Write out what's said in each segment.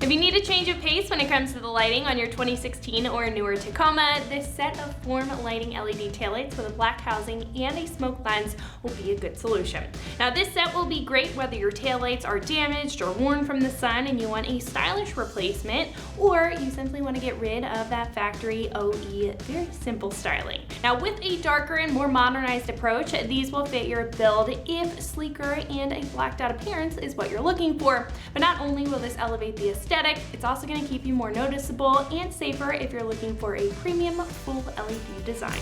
If you need a change of pace when it comes to the lighting on your 2016 or newer Tacoma, this set of form lighting LED taillights with a black housing and a smoke lens will be a good solution. Now this set will be great whether your taillights are damaged or worn from the sun and you want a stylish replacement, or you simply want to get rid of that factory OE very simple styling. Now with a darker and more modernized approach, these will fit your build if sleeker and a blacked out appearance is what you're looking for. But not only will this elevate the aesthetic, it's also going to keep you more noticeable and safer if you're looking for a premium full LED design.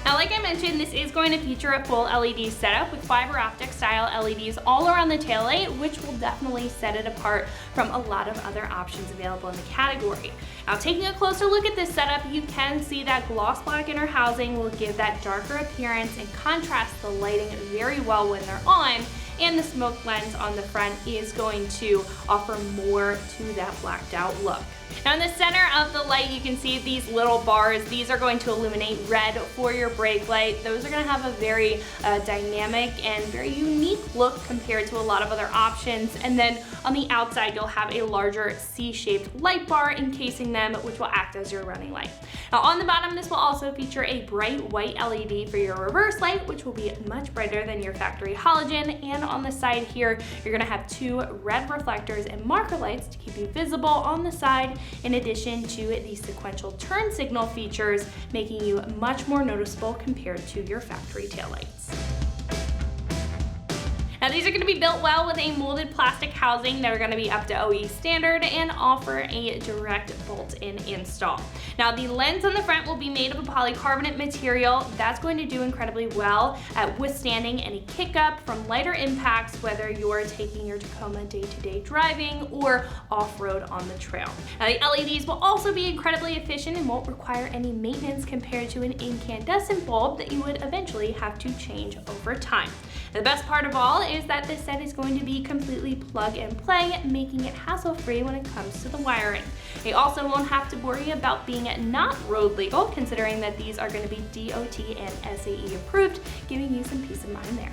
Now, like I mentioned, this is going to feature a full LED setup with fiber optic style LEDs all around the taillight, which will definitely set it apart from a lot of other options available in the category. Now, taking a closer look at this setup, you can see that gloss black inner housing will give that darker appearance and contrast the lighting very well when they're on, and the smoke lens on the front is going to offer more to that blacked out look. Now in the center of the light, you can see these little bars. These are going to illuminate red for your brake light. Those are going to have a very dynamic and very unique look compared to a lot of other options. And then on the outside, you'll have a larger C-shaped light bar encasing them, which will act as your running light. Now on the bottom, this will also feature a bright white LED for your reverse light, which will be much brighter than your factory halogen. And on the side here, you're going to have two red reflectors and marker lights to keep you visible on the side, in addition to the sequential turn signal features, making you much more noticeable compared to your factory taillights. Now these are going to be built well with a molded plastic housing that are going to be up to OE standard and offer a direct bolt-in install. Now the lens on the front will be made of a polycarbonate material that's going to do incredibly well at withstanding any kick up from lighter impacts, whether you're taking your Tacoma day-to-day driving or off-road on the trail. Now the LEDs will also be incredibly efficient and won't require any maintenance compared to an incandescent bulb that you would eventually have to change over time. The best part of all is that this set is going to be completely plug and play, making it hassle-free when it comes to the wiring. You also won't have to worry about being not road legal, considering that these are going to be DOT and SAE approved, giving you some peace of mind there.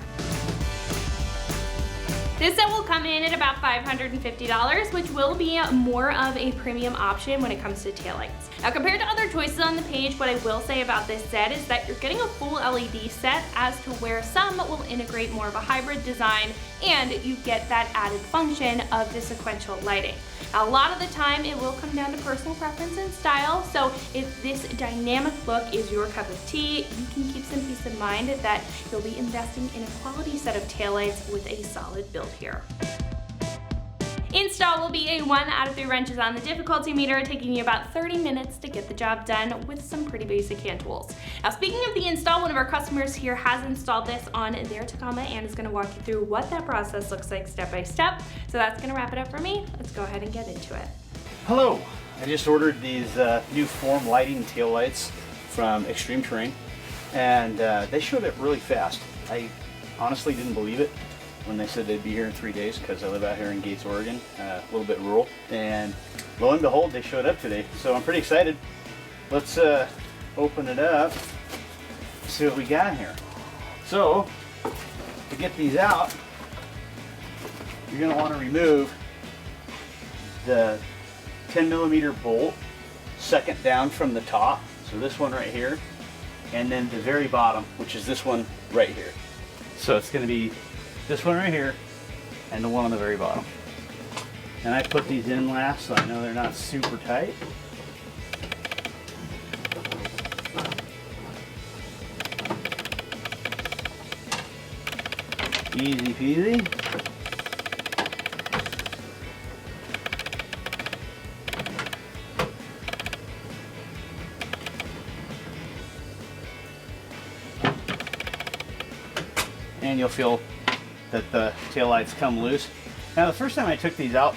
This set will come in at about $550, which will be more of a premium option when it comes to taillights. Now compared to other choices on the page, what I will say about this set is that you're getting a full LED set, as to where some will integrate more of a hybrid design and you get that added function of the sequential lighting. Now, a lot of the time it will come down to personal preference and style, so if this dynamic look is your cup of tea, you can keep some peace of mind that you'll be investing in a quality set of taillights with a solid build here. Install will be a 1 out of 3 wrenches on the difficulty meter, taking you about 30 minutes to get the job done with some pretty basic hand tools. Now speaking of the install, one of our customers here has installed this on their Tacoma and is going to walk you through what that process looks like step by step. So that's going to wrap it up for me. Let's go ahead and get into it. Hello, I just ordered these new form lighting taillights from ExtremeTerrain, and they showed up really fast. I honestly didn't believe it when they said they'd be here in 3 days, because I live out here in Gates, Oregon, a little bit rural, and lo and behold, they showed up today. So I'm pretty excited. Let's open it up, see what we got here. So to get these out, you're going to want to remove the 10mm bolt, second down from the top, so this one right here, and then the very bottom, which is this one right here. So it's going to be this one right here and the one on the very bottom. And I put these in last, so I know they're not super tight. Easy peasy. And you'll feel that the taillights come loose. Now the first time I took these out,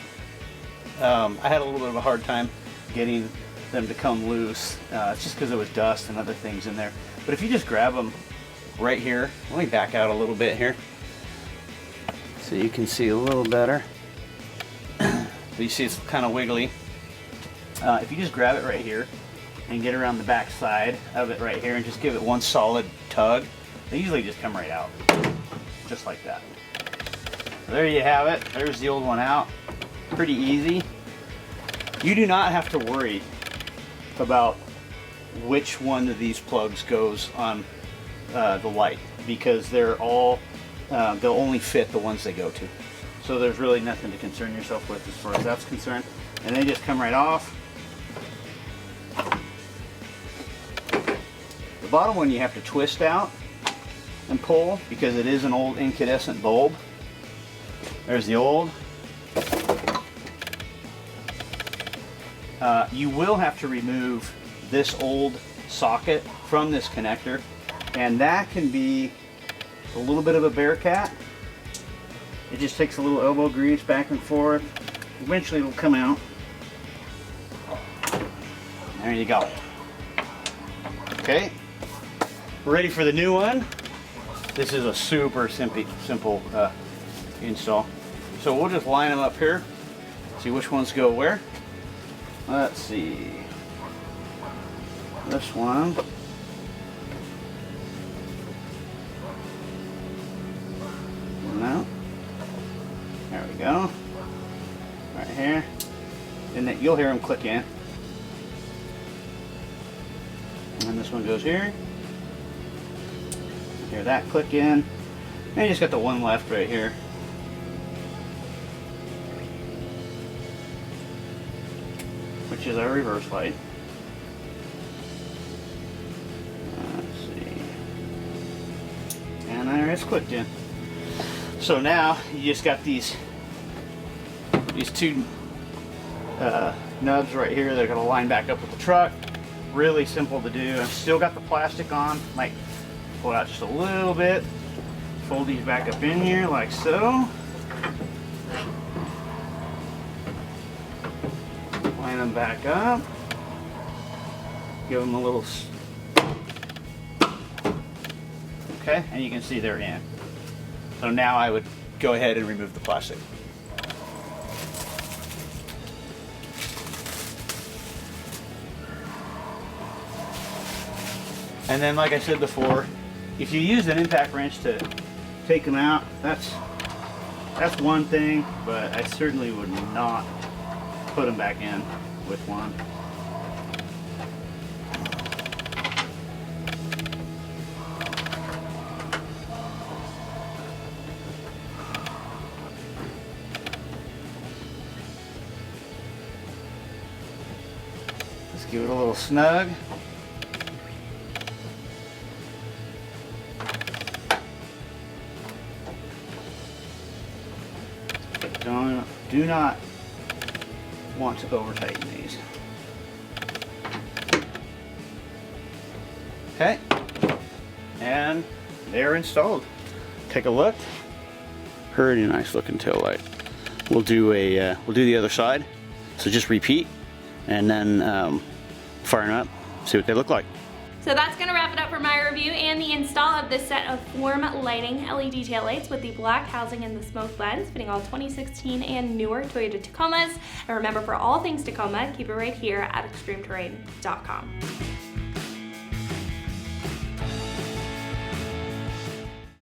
I had a little bit of a hard time getting them to come loose. It's just because there was dust and other things in there. But if you just grab them right here, let me back out a little bit here so you can see a little better. So you see it's kind of wiggly. If you just grab it right here and get around the back side of it right here and just give it one solid tug, they usually just come right out, just like that. There you have it. There's the old one out. pretty easy. You do not have to worry about which one of these plugs goes on the light, because they're all, they'll only fit the ones they go to. So there's really nothing to concern yourself with as far as that's concerned. And they just come right off. The bottom one you have to twist out and pull because it is an old incandescent bulb. There's the old. You will have to remove this old socket from this connector, and that can be a little bit of a bear cat. It just takes a little elbow grease back and forth. Eventually it'll come out. There you go. Okay, we're ready for the new one. This is a super simple install. So we'll just line them up here, see which ones go where. Let's see. This one. No. There we go. Right here. And then you'll hear them click in. And then this one goes here. Hear that click in. And you just got the one left right here. Which is our reverse light. Let's see. And there it's clicked in. So now you just got these two nubs right here that are going to line back up with the truck. Really simple to do. I've still got the plastic on. Might pull it out just a little bit. Fold these back up in here like so. Line them back up. Give them a little. Okay, and you can see they're in. So now I would go ahead and remove the plastic. And then, like I said before, if you use an impact wrench to take them out, that's one thing, but I certainly would not put them back in with one. Let's give it a little snug. Do not want to over tighten these. Okay, and they're installed. Take a look. Pretty nice looking tail light. We'll do the other side. So just repeat, and then fire them up, see what they look like. So that's going to wrap it up for my review and the install of this set of form lighting LED taillights with the black housing and the smoke lens, fitting all 2016 and newer Toyota Tacomas. And remember, for all things Tacoma, keep it right here at ExtremeTerrain.com.